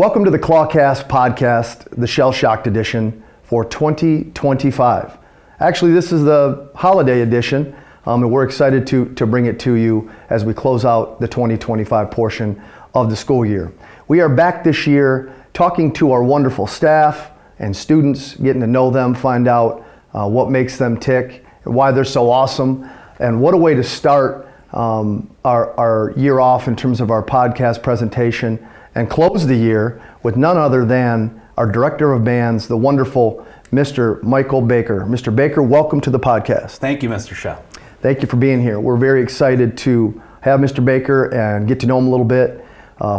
Welcome to the Clawcast podcast, the Shell Shocked edition for 2025. Actually, this is the holiday edition, and we're excited to bring it to you as we close out the 2025 portion of the school year. We are back this year talking to our wonderful staff and students, getting to know them, find out what makes them tick, why they're so awesome, and what a way to start our year off in terms of our podcast presentation and close the year with none other than our Director of Bands, the wonderful Mr. Michael Baker. Mr. Baker, welcome to the podcast. Thank you, Mr. Shell. Thank you for being here. We're very excited to have Mr. Baker and get to know him a little bit,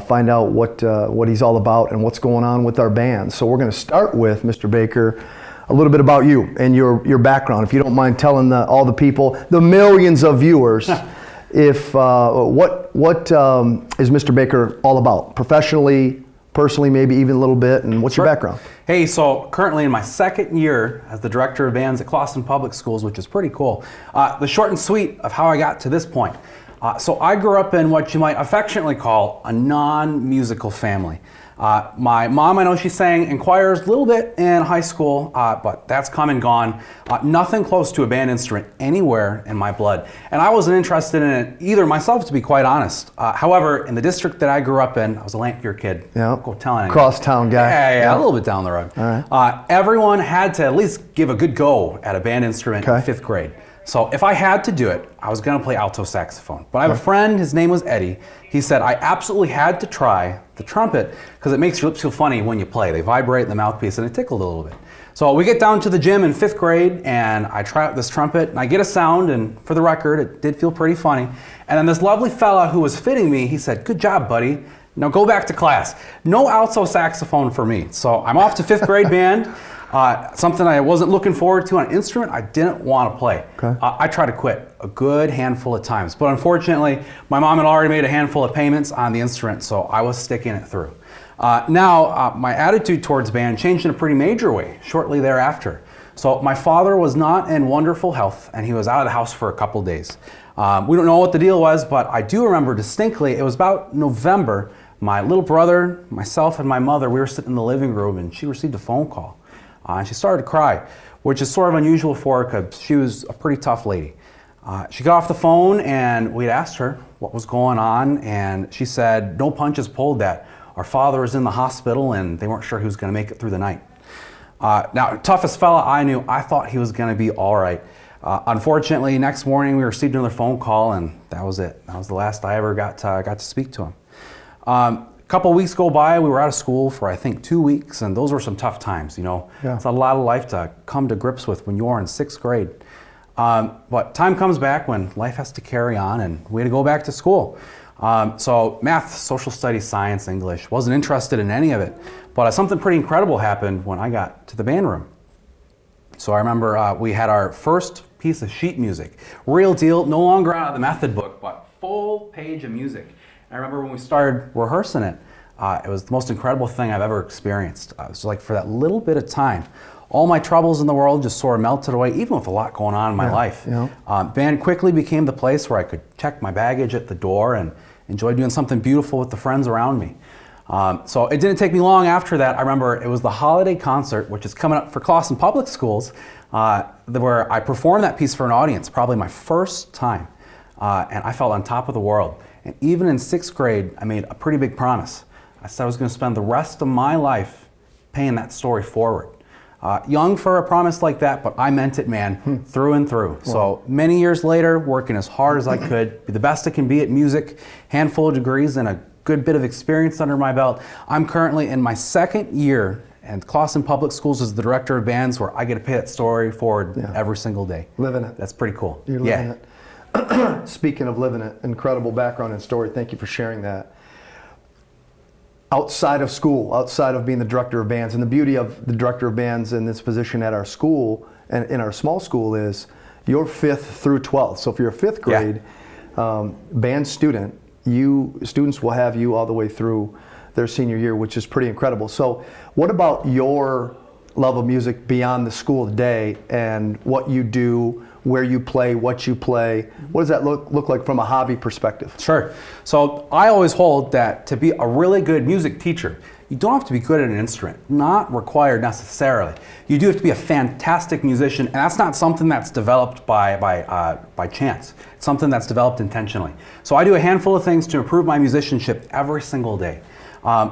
find out what he's all about and what's going on with our band. So we're going to start with, Mr. Baker, a little bit about you and your background. If you don't mind telling all the people, the millions of viewers, what is Mr. Baker all about? Professionally, personally, maybe even a little bit, and what's your background? Hey, so currently in my second year as the Director of Bands at Clawson Public Schools, which is pretty cool. The short and sweet of how I got to this point. So I grew up in what you might affectionately call a non-musical family. My mom, I know she sang in choirs a little bit in high school, but that's come and gone. Nothing close to a band instrument anywhere in my blood. And I wasn't interested in it either myself, to be quite honest. However, in the district that I grew up in, I was a Lanphier kid. Yeah. Go telling anyone. Cross-town guy. Yeah, a little bit down the road. All right. Everyone had to at least give a good go at a band instrument in 5th grade. So if I had to do it, I was going to play alto saxophone. But I have a friend, his name was Eddie. He said I absolutely had to try the trumpet because it makes your lips feel funny when you play. They vibrate in the mouthpiece and it tickled a little bit. So we get down to the gym in 5th grade and I try out this trumpet and I get a sound, and for the record, it did feel pretty funny. And then this lovely fella who was fitting me, he said, "Good job, buddy. Now go back to class." No alto saxophone for me. So I'm off to 5th grade band. Something I wasn't looking forward to, an instrument I didn't want to play. Okay. I tried to quit a good handful of times, but unfortunately, my mom had already made a handful of payments on the instrument, so I was sticking it through. Now, my attitude towards band changed in a pretty major way shortly thereafter. So my father was not in wonderful health, and he was out of the house for a couple days. We don't know what the deal was, but I do remember distinctly, it was about November, my little brother, myself, and my mother, we were sitting in the living room, and she received a phone call. And she started to cry, which is sort of unusual for her because she was a pretty tough lady. She got off the phone and we'd asked her what was going on, and she said, "No punches pulled, that our father was in the hospital and they weren't sure he was going to make it through the night." Now, toughest fella I knew, I thought he was going to be all right. Unfortunately, next morning we received another phone call, and that was it. That was the last I ever got to speak to him. A couple of weeks go by, we were out of school for I think 2 weeks, and those were some tough times, you know. Yeah. It's a lot of life to come to grips with when you're in 6th grade. But time comes back when life has to carry on, and we had to go back to school. So math, social studies, science, English, wasn't interested in any of it. But something pretty incredible happened when I got to the band room. So I remember we had our first piece of sheet music. Real deal, no longer out of the method book, but full page of music. I remember when we started rehearsing it, it was the most incredible thing I've ever experienced. It was like for that little bit of time, all my troubles in the world just sort of melted away, even with a lot going on in my life. Yeah. Band quickly became the place where I could check my baggage at the door and enjoy doing something beautiful with the friends around me. So it didn't take me long after that. I remember it was the holiday concert, which is coming up for Clawson Public Schools, where I performed that piece for an audience, probably my first time. And I felt on top of the world. And even in 6th grade, I made a pretty big promise. I said I was going to spend the rest of my life paying that story forward. Young for a promise like that, but I meant it, man, through and through. Wow. So many years later, working as hard as I could, be the best I can be at music, handful of degrees and a good bit of experience under my belt. I'm currently in my 2nd year at Clawson Public Schools as the Director of Bands, where I get to pay that story forward every single day. Living it. That's pretty cool. You're living it. Speaking of living it, incredible background and story. Thank you for sharing that. Outside of school, outside of being the Director of Bands, and the beauty of the Director of Bands in this position at our school and in our small school is you're 5th through 12th. So if you're a 5th grade band student, students will have you all the way through their senior year, which is pretty incredible. So what about your love of music beyond the school day and what you do, where you play, what you play? What does that look like from a hobby perspective? Sure. So I always hold that to be a really good music teacher, You don't have to be good at an instrument, not required necessarily. You do have to be a fantastic musician, and that's not something that's developed by chance. It's something that's developed intentionally. So I do a handful of things to improve my musicianship every single day.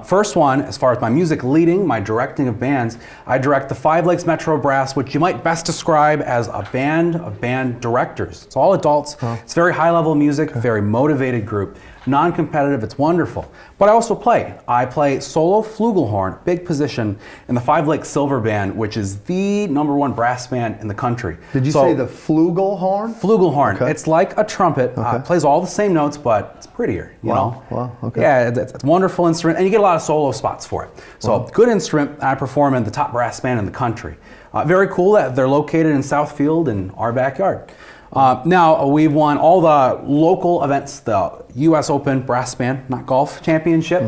First one, as far as my music leading, my directing of bands, I direct the Five Lakes Metro Brass, which you might best describe as a band of band directors. It's all adults. It's very high-level music, very motivated group. Non-competitive, it's wonderful. But I also play. I play solo flugelhorn, big position, in the Five Lakes Silver Band, which is the #1 brass band in the country. Did you say the flugelhorn? Flugelhorn. Okay. It's like a trumpet. It plays all the same notes, but it's prettier, you know? Wow, okay. Yeah, it's a wonderful instrument, and you get a lot of solo spots for it. So good instrument. I perform in the top brass band in the country. Very cool that they're located in Southfield in our backyard. Now, we've won all the local events, the U.S. Open Brass Band, not golf, championship.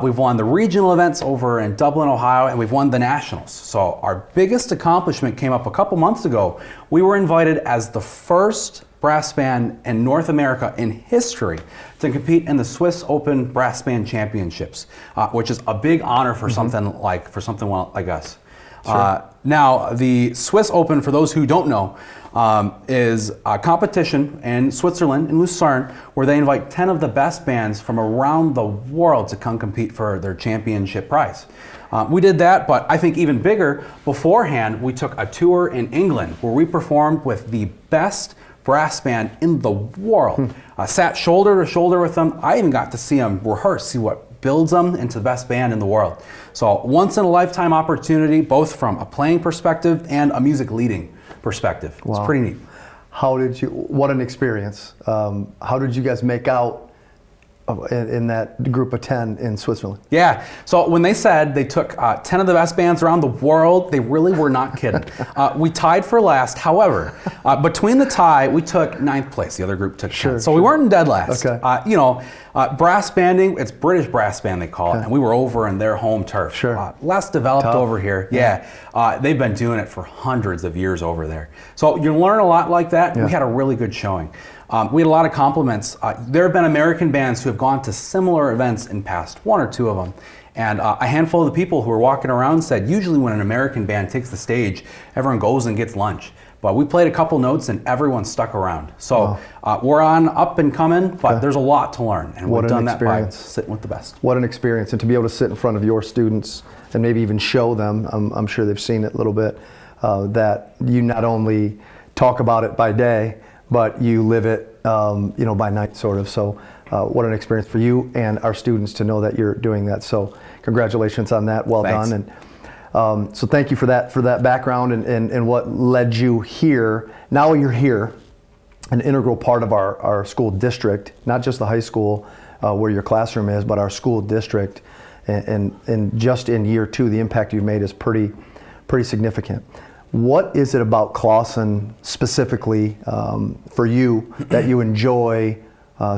We've won the regional events over in Dublin, Ohio, and we've won the nationals. So our biggest accomplishment came up a couple months ago. We were invited as the first brass band in North America in history to compete in the Swiss Open Brass Band Championships, which is a big honor for something like us. Sure. Now, the Swiss Open, for those who don't know, is a competition in Switzerland, in Lucerne, where they invite 10 of the best bands from around the world to come compete for their championship prize. We did that, but I think even bigger, beforehand, we took a tour in England where we performed with the best brass band in the world. Sat shoulder to shoulder with them. I even got to see them rehearse, see what builds them into the best band in the world. So once in a lifetime opportunity, both from a playing perspective and a music leading perspective. Wow. It's pretty neat. What an experience. How did you guys make out in that group of 10 in Switzerland? Yeah, so when they said they took 10 of the best bands around the world, they really were not kidding. We tied for last. However, between the tie, we took 9th place. The other group took 10th. So we weren't in dead last. Okay. Brass banding, it's British brass band they call it, and we were over in their home turf. Sure. Less developed over here. Yeah. They've been doing it for hundreds of years over there. So you learn a lot like that. We had a really good showing. We had a lot of compliments. There have been American bands who have gone to similar events in past, one or two of them. And a handful of the people who were walking around said, usually when an American band takes the stage, everyone goes and gets lunch. But we played a couple notes and everyone stuck around. So we're on up and coming, but there's a lot to learn. And we've done that by sitting with the best. What an experience. And to be able to sit in front of your students and maybe even show them, I'm sure they've seen it a little bit, that you not only talk about it by day, but you live it, by night, sort of. So, what an experience for you and our students to know that you're doing that. So, congratulations on that. Well Thanks. done. And so, thank you for that background and what led you here. Now you're here, an integral part of our school district, not just the high school where your classroom is, but our school district. And just in year 2, the impact you've made is pretty significant. What is it about Clawson specifically for you that you enjoy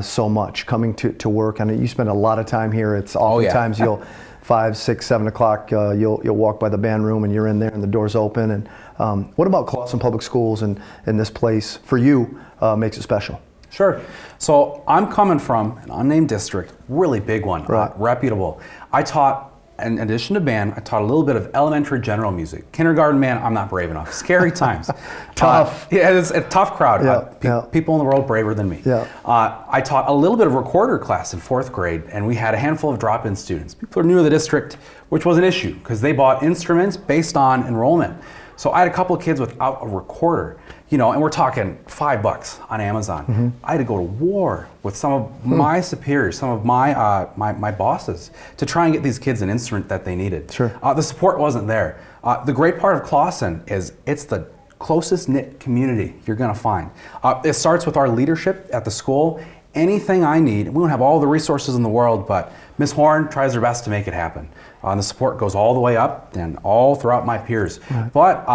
so much coming to work? I mean, you spend a lot of time here. It's oftentimes you'll 5, 6, 7 o'clock you'll walk by the band room and you're in there and the door's open. And what about Clawson Public Schools and this place for you makes it special? Sure. So I'm coming from an unnamed district, really big one, reputable. I taught, in addition to band, I taught a little bit of elementary general music. Kindergarten, man, I'm not brave enough. Scary times. Tough. It's a tough crowd. People in the world braver than me. I taught a little bit of recorder class in 4th grade, and we had a handful of drop-in students. People are new to the district, which was an issue, because they bought instruments based on enrollment. So I had a couple of kids without a recorder, and we're talking $5 on Amazon. I had to go to war with some of my superiors, some of my bosses, to try and get these kids an instrument that they needed. The support wasn't there. The great part of Clawson is it's the closest knit community you're going to find. It starts with our leadership at the school. Anything I need, we don't have all the resources in the world, but Ms. Horn tries her best to make it happen. The support goes all the way up and all throughout my peers. But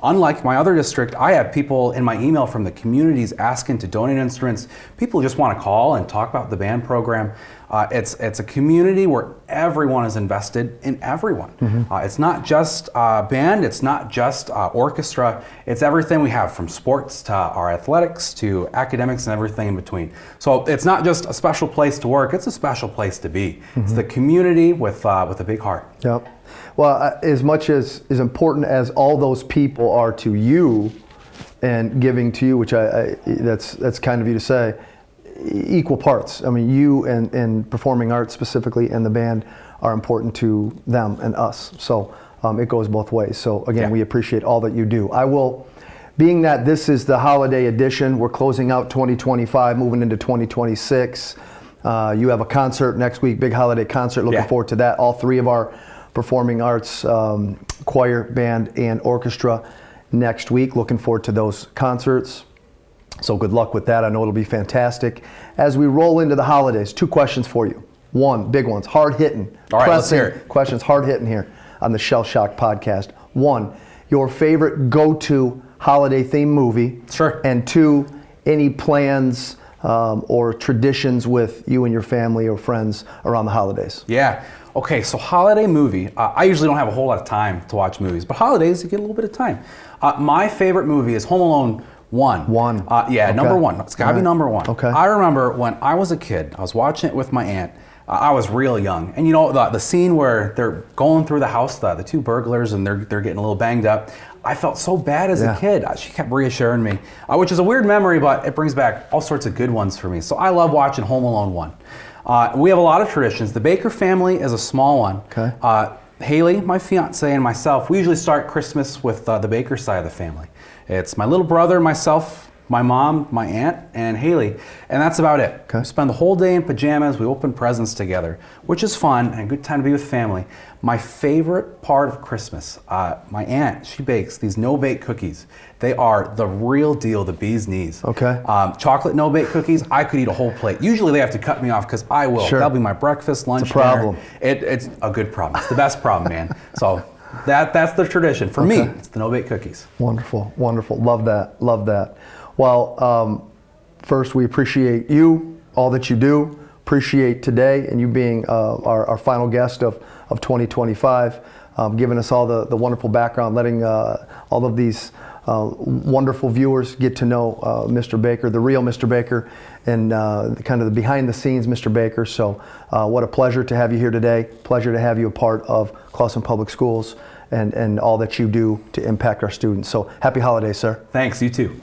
unlike my other district, I have people in my email from the communities asking to donate instruments. People just want to call and talk about the band program. It's a community where everyone is invested in everyone. It's not just band, it's not just orchestra, it's everything we have, from sports to our athletics to academics and everything in between. So it's not just a special place to work, it's a special place to be. It's the community with a big heart. Yep. Well, as much as important as all those people are to you and giving to you, which that's kind of you to say, equal parts. I mean, you and performing arts specifically and the band are important to them and us. So it goes both ways. So again, we appreciate all that you do. Being that this is the holiday edition, we're closing out 2025, moving into 2026. You have a concert next week, big holiday concert. Looking forward to that. All three of our performing arts, choir, band, and orchestra next week. Looking forward to those concerts. So good luck with that. I know it'll be fantastic. As we roll into the holidays, 2 questions for you. One, big ones, hard-hitting. All right, let's hear it. Questions, hard-hitting here on the Shell Shock podcast. 1, your favorite go-to holiday-themed movie. Sure. And 2, any plans or traditions with you and your family or friends around the holidays. Yeah. Okay, so holiday movie. I usually don't have a whole lot of time to watch movies, but holidays, you get a little bit of time. My favorite movie is Home Alone 1. Okay. Number 1. It's gotta be number 1. Okay. I remember when I was a kid, I was watching it with my aunt. I was real young. And you know, the scene where they're going through the house, the 2 burglars, and they're getting a little banged up. I felt so bad as a kid. She kept reassuring me, which is a weird memory, but it brings back all sorts of good ones for me. So I love watching Home Alone 1. We have a lot of traditions. The Baker family is a small one. Okay. Haley, my fiance, and myself, we usually start Christmas with the Baker side of the family. It's my little brother, myself, my mom, my aunt, and Haley, and that's about it. Okay. We spend the whole day in pajamas, we open presents together, which is fun and a good time to be with family. My favorite part of Christmas, my aunt, she bakes these no-bake cookies. They are the real deal, the bee's knees. Okay. Chocolate no-bake cookies, I could eat a whole plate. Usually they have to cut me off because I will. Sure. That'll be my breakfast, lunch, It's a problem. dinner. It's a good problem. It's the best problem, man. So that's the tradition. For me, it's the no-bake cookies. Wonderful, wonderful. Love that, love that. Well, first we appreciate you, all that you do. Appreciate today and you being our final guest of 2025, giving us all the wonderful background, letting all of these wonderful viewers get to know Mr. Baker, the real Mr. Baker, and kind of the behind the scenes Mr. Baker. So what a pleasure to have you here today. Pleasure to have you a part of Clawson Public Schools and all that you do to impact our students. So happy holidays, sir. Thanks, you too.